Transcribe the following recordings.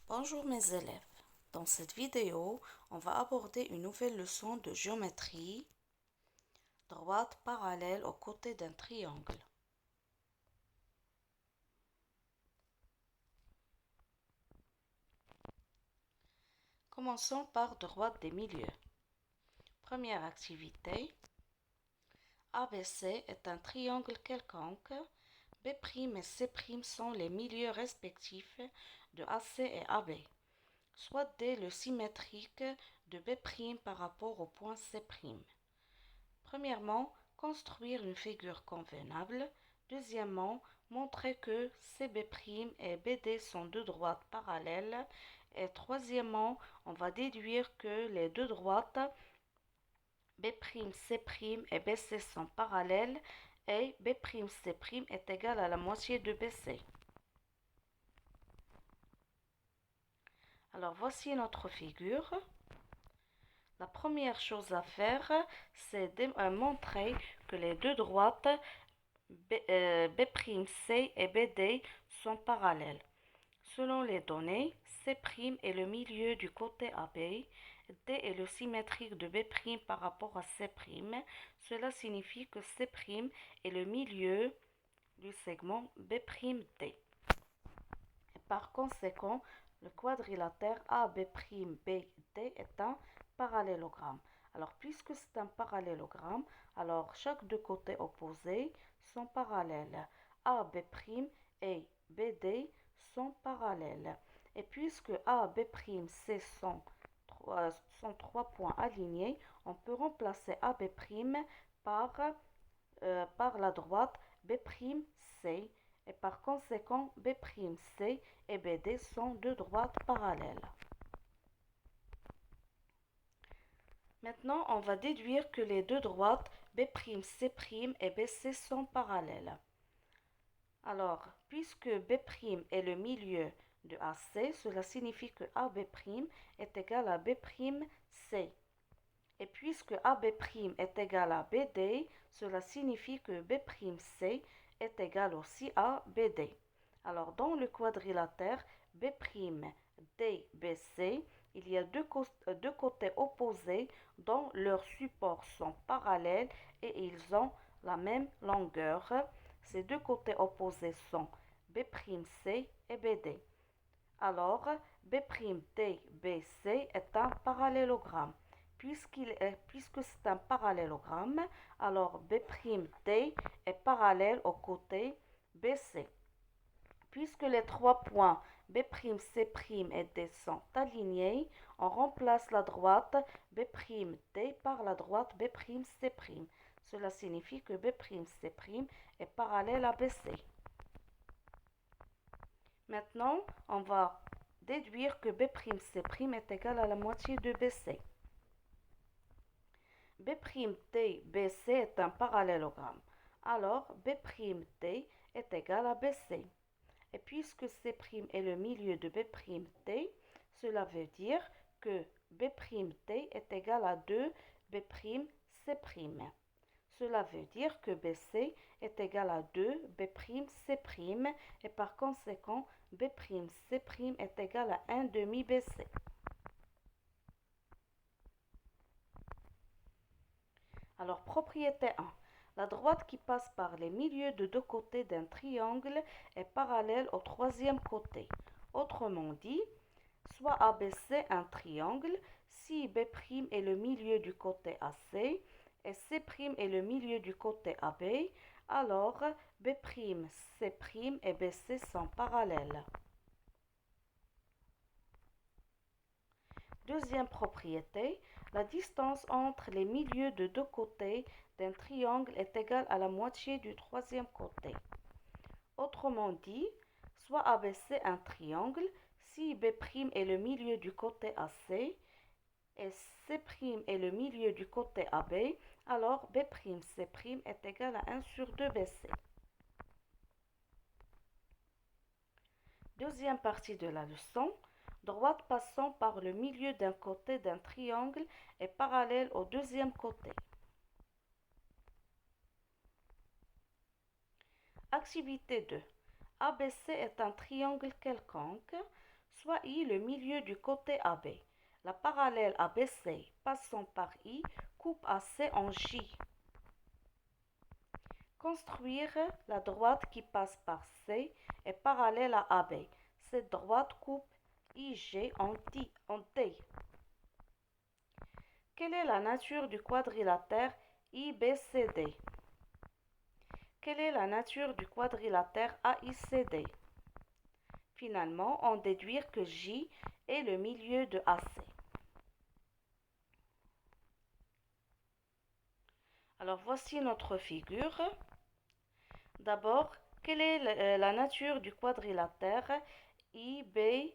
Bonjour mes élèves. Dans cette vidéo, on va aborder une nouvelle leçon de géométrie, droite parallèle aux côtés d'un triangle. Commençons par droite des milieux. Première activité. ABC est un triangle quelconque. B' et C' sont les milieux respectifs de AC et AB. Soit D le symétrique de B' par rapport au point C'. Premièrement, construire une figure convenable. Deuxièmement, montrer que CB' et BD sont deux droites parallèles. Et troisièmement, on va déduire que les deux droites B', C' et BC sont parallèles et B', C' est égal à la moitié de BC. Alors voici notre figure. La première chose à faire, c'est de montrer que les deux droites B'C et BD sont parallèles. Selon les données, C' est le milieu du côté AB, D est le symétrique de B' par rapport à C'. Cela signifie que C' est le milieu du segment B'D. Par conséquent, le quadrilatère AB'BD est un parallélogramme. Alors, puisque c'est un parallélogramme, alors chaque deux côtés opposés sont parallèles. AB' et BD sont parallèles. Et puisque AB'C sont trois points alignés, on peut remplacer AB' par la droite B'C et par conséquent B'C et BD sont deux droites parallèles. Maintenant, on va déduire que les deux droites B'C' et BC sont parallèles. Alors, puisque B' est le milieu de AC, cela signifie que AB' est égal à B'C. Et puisque AB' est égal à BD, cela signifie que B'C est égal aussi à BD. Alors, dans le quadrilatère B'D-BC, il y a deux côtés opposés dont leurs supports sont parallèles et ils ont la même longueur. Ces deux côtés opposés sont B'C et BD. Alors, B'D-BC est un parallélogramme. Puisque c'est un parallélogramme, alors B'D est parallèle au côté BC. Puisque les trois points B'C' et D sont alignés, on remplace la droite B'D par la droite B'C'. Cela signifie que B'C' est parallèle à BC. Maintenant, on va déduire que B'C' est égal à la moitié de BC. B'D-BC est un parallélogramme. Alors, B'D est égal à BC. Et puisque C' est le milieu de B'D, cela veut dire que B'D est égal à 2 B'C'. Cela veut dire que BC est égal à 2 B'C' et par conséquent B'C' est égal à 1 demi BC. Alors, propriété 1. La droite qui passe par les milieux de deux côtés d'un triangle est parallèle au troisième côté. Autrement dit, soit ABC un triangle, si B' est le milieu du côté AC et C' est le milieu du côté AB, alors B'C' et BC sont parallèles. Deuxième propriété, la distance entre les milieux de deux côtés d'un triangle est égale à la moitié du troisième côté. Autrement dit, soit ABC un triangle, si B' est le milieu du côté AC et C' est le milieu du côté AB, alors B'C' est égal à 1 sur 2 BC. Deuxième partie de la leçon. Droite passant par le milieu d'un côté d'un triangle est parallèle au deuxième côté. Activité 2. ABC est un triangle quelconque. soit I le milieu du côté AB. La parallèle ABC passant par I coupe AC en J. Construire la droite qui passe par C est parallèle à AB. Cette droite coupe IG en T. Quelle est la nature du quadrilatère IBCD? Quelle est la nature du quadrilatère AICD? Finalement, on déduit que J est le milieu de AC. Alors voici notre figure. D'abord, quelle est la nature du quadrilatère IBCD?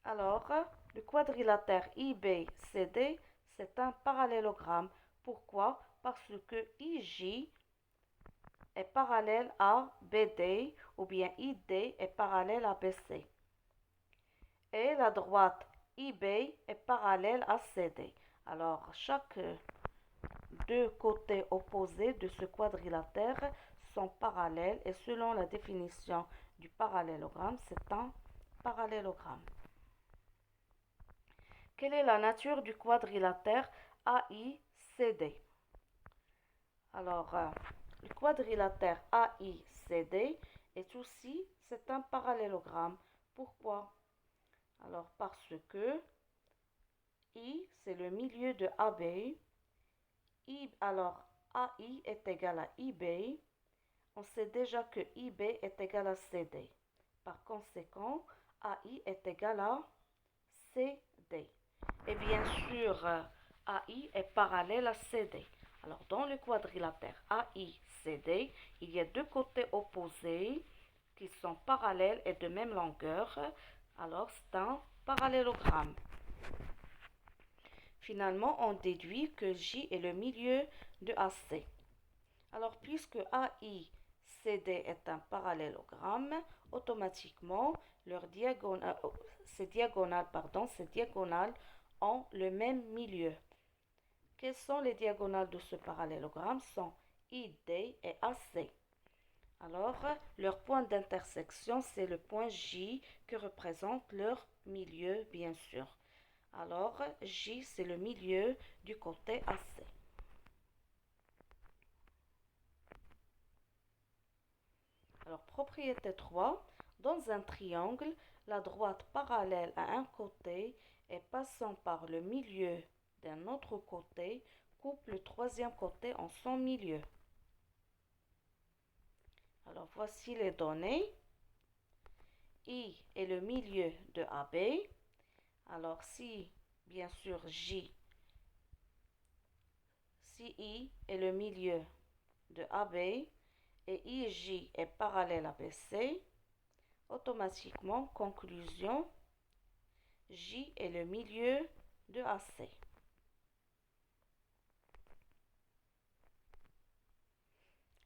Alors, le quadrilatère IBCD, c'est un parallélogramme. Pourquoi? Parce que IJ est parallèle à BD ou bien ID est parallèle à BC. Et la droite IB est parallèle à CD. Alors, chaque deux côtés opposés de ce quadrilatère sont parallèles et selon la définition du parallélogramme, c'est un parallélogramme. Quelle est la nature du quadrilatère AICD? Alors, le quadrilatère AICD est aussi, c'est un parallélogramme. Pourquoi? Alors, parce que I, c'est le milieu de AB. Alors, AI est égal à IB. On sait déjà que IB est égal à CD. Par conséquent, AI est égal à CD. Et bien sûr, AI est parallèle à CD. Alors, dans le quadrilatère AICD, il y a deux côtés opposés qui sont parallèles et de même longueur. Alors, c'est un parallélogramme. Finalement, on déduit que J est le milieu de AC. Alors, puisque AICD est un parallélogramme, automatiquement, ces diagonales ont le même milieu. Quelles sont les diagonales de ce parallélogramme? Sont ID et AC. Alors, leur point d'intersection, c'est le point J que représente leur milieu, bien sûr. Alors, J, c'est le milieu du côté AC. Alors, propriété 3. Dans un triangle, la droite parallèle à un côté et passant par le milieu d'un autre côté coupe le troisième côté en son milieu. Alors, voici les données. I est le milieu de AB. Alors, si, bien sûr, si I est le milieu de AB et IJ est parallèle à BC, automatiquement, conclusion, J est le milieu de AC.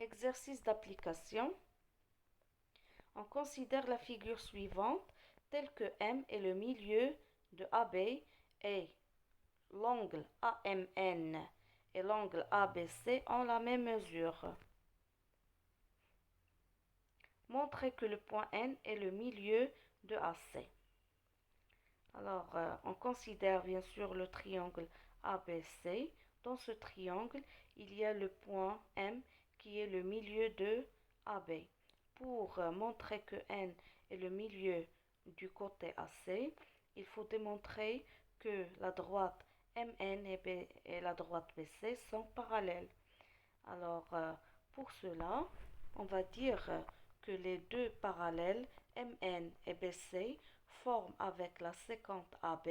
Exercice d'application. On considère la figure suivante telle que M est le milieu de AB et l'angle AMN et l'angle ABC ont la même mesure. Montrez que le point N est le milieu de AC. Alors, on considère bien sûr le triangle ABC. Dans ce triangle, il y a le point M qui est le milieu de AB. Pour montrer que N est le milieu du côté AC, il faut démontrer que la droite MN et la droite BC sont parallèles. Alors, pour cela, on va dire que les deux parallèles MN et BC forment avec la séquente AB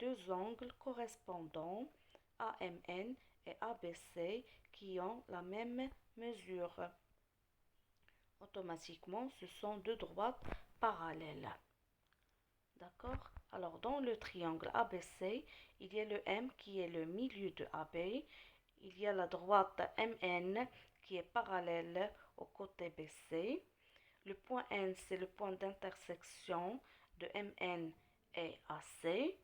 deux angles correspondants AMN et ABC qui ont la même mesure. Automatiquement, ce sont deux droites parallèles. D'accord? Alors, dans le triangle ABC, il y a le M qui est le milieu de AB. Il y a la droite MN qui est parallèle au côté BC. Le point N, c'est le point d'intersection de MN et AC.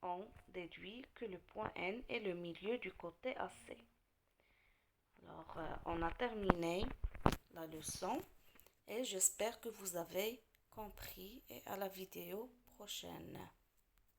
On déduit que le point N est le milieu du côté AC. Alors, on a terminé la leçon et j'espère que vous avez compris et à la vidéo prochaine.